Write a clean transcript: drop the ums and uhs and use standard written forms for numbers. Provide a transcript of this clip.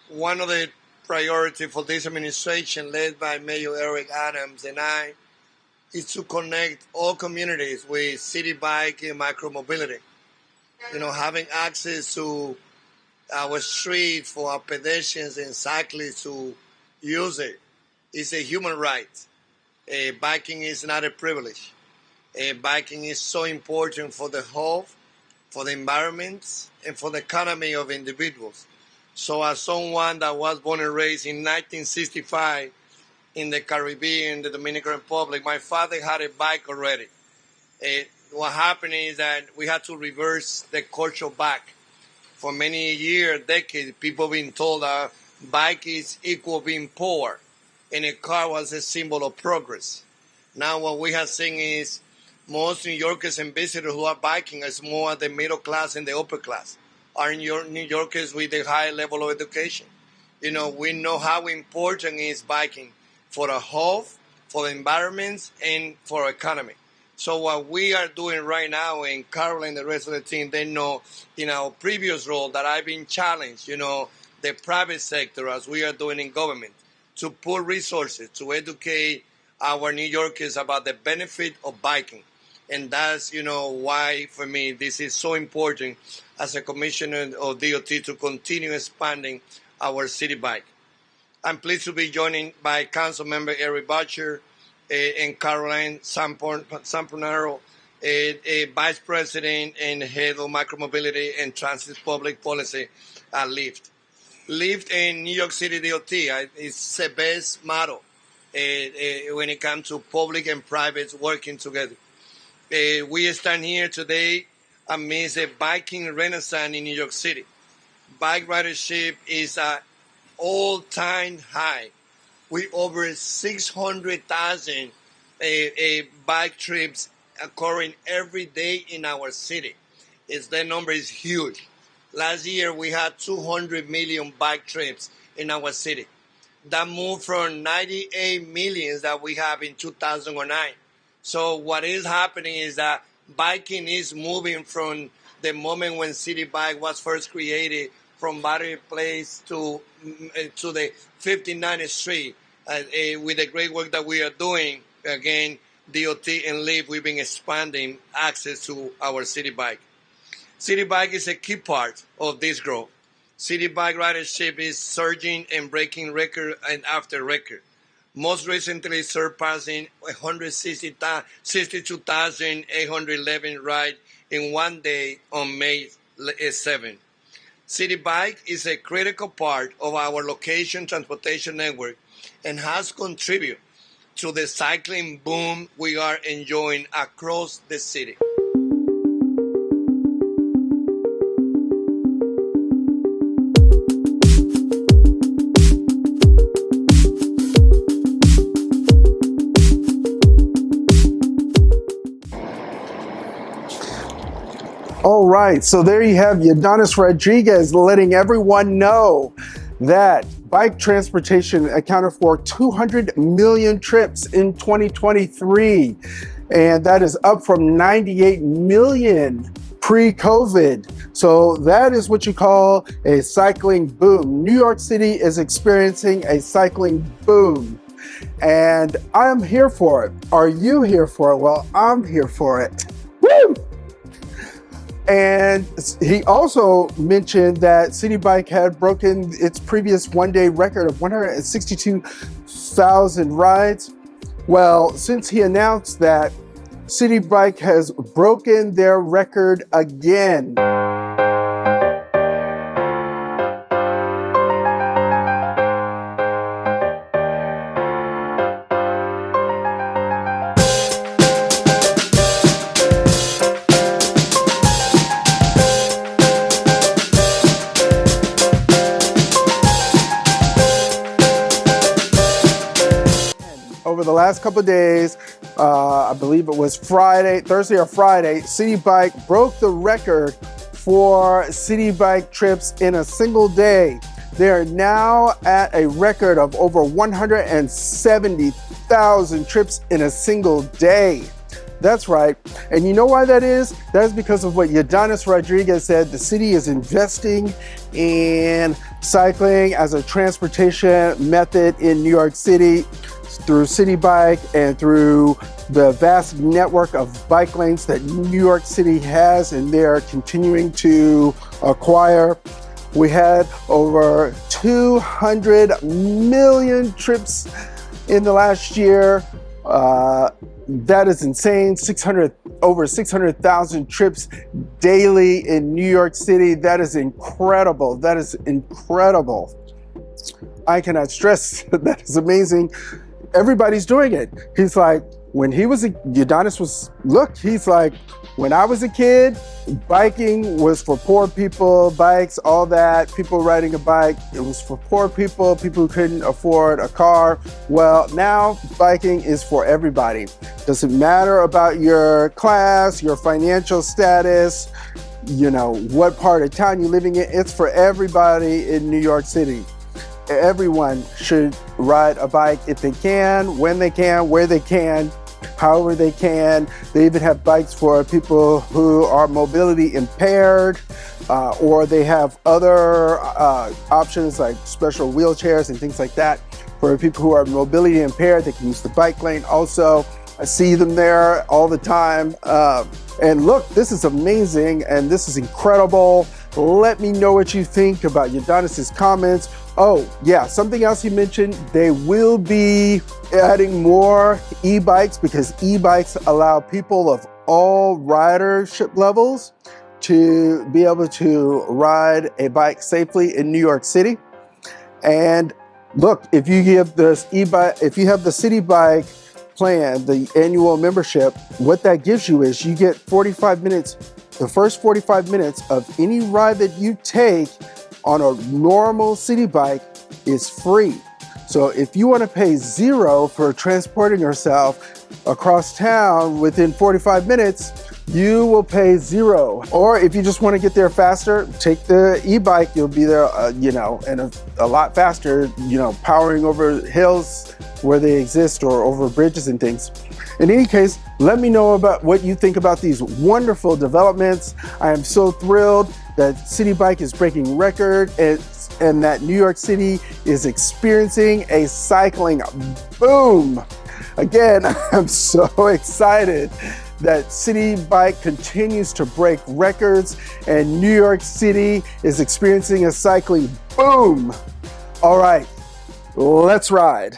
One of the priorities for this administration, led by Mayor Eric Adams and I, is to connect all communities with Citi Bike and micromobility. Having access to our street for our pedestrians and cyclists to use it is a human right. Biking is not a privilege. Biking is so important for the health, for the environment, and for the economy of individuals. So as someone that was born and raised in 1965 in the Caribbean, the Dominican Republic, my father had a bike already. What happened is that we had to reverse the culture back. For many years, decades, people been told that bike is equal being poor, and a car was a symbol of progress. Now what we have seen is most New Yorkers and visitors who are biking is more the middle class and the upper class, are New Yorkers with a high level of education. We know how important is biking for the health, for the environment, and for our economy. So what we are doing right now, and Carol and the rest of the team, they know in our previous role that I've been challenged, the private sector, as we are doing in government, to put resources to educate our New Yorkers about the benefit of biking. And that's, why, for me, this is so important as a commissioner of DOT to continue expanding our Citi Bike. I'm pleased to be joined by Council Member Eric Butcher and Caroline Samponaro, Vice President and Head of Micromobility and Transit Public Policy at Lyft. Lyft in New York City DOT is the best model when it comes to public and private working together. We stand here today amidst a biking renaissance in New York City. Bike ridership is at all-time high. We over 600,000 bike trips occurring every day in our city. That number is huge. Last year we had 200 million bike trips in our city. That moved from 98 million that we have in 2009. So what is happening is that biking is moving from the moment when Citi Bike was first created from Battery Place to the 59th Street. With the great work that we are doing, again, DOT and Lyft, we've been expanding access to our Citi Bike. Citi Bike is a key part of this growth. Citi Bike ridership is surging and breaking record and after record. Most recently surpassing 162,811 rides in one day on May 7. Citi Bike is a critical part of our location transportation network and has contributed to the cycling boom we are enjoying across the city. All right, so there you have Yadanis Rodriguez letting everyone know that bike transportation accounted for 200 million trips in 2023, and that is up from 98 million pre-COVID. So that is what you call a cycling boom. New York City is experiencing a cycling boom, and I'm here for it. Are you here for it? Well, I'm here for it. Woo! And he also mentioned that Citi Bike had broken its previous one-day record of 162,000 rides. Well, since he announced that, Citi Bike has broken their record again. Over the last couple of days, I believe it was Thursday or Friday, Citi Bike broke the record for Citi Bike trips in a single day. They are now at a record of over 170,000 trips in a single day. That's right. And you know why that is? That is because of what Ydanis Rodriguez said. The city is investing in cycling as a transportation method in New York City through Citi Bike and through the vast network of bike lanes that New York City has, and they're continuing to acquire. We had over 200 million trips in the last year. That is insane. Over 600,000 trips daily in New York City. That is incredible. That is incredible. I cannot stress that is amazing. Everybody's doing it. He's like, when he was Ydanis was, look, he's like, when I was a kid, biking was for poor people, bikes, all that, people riding a bike, it was for poor people, people who couldn't afford a car. Well, now biking is for everybody. Doesn't matter about your class, your financial status, you know, what part of town you're living in, it's for everybody in New York City. Everyone should ride a bike if they can, when they can, where they can, however they can. They even have bikes for people who are mobility impaired, or they have other options like special wheelchairs and things like that. For people who are mobility impaired, they can use the bike lane also. I see them there all the time. And look, this is amazing and this is incredible. Let me know what you think about Ydanis's comments. Oh yeah, something else he mentioned, they will be adding more e-bikes because e-bikes allow people of all ridership levels to be able to ride a bike safely in New York City. And look, if you give this e-bike, if you have the Citi Bike plan, the annual membership, what that gives you is you get 45 minutes, the first 45 minutes of any ride that you take on a normal Citi Bike is free. So if you want to pay $0 for transporting yourself across town within 45 minutes, you will pay $0. Or if you just want to get there faster, take the e-bike, you'll be there, you know, and a lot faster, you know, powering over hills where they exist or over bridges and things. In any case, let me know about what you think about these wonderful developments. I am so thrilled that Citi Bike is breaking record and that New York City is experiencing a cycling boom. Again, I'm so excited that Citi Bike continues to break records and New York City is experiencing a cycling boom. All right, let's ride.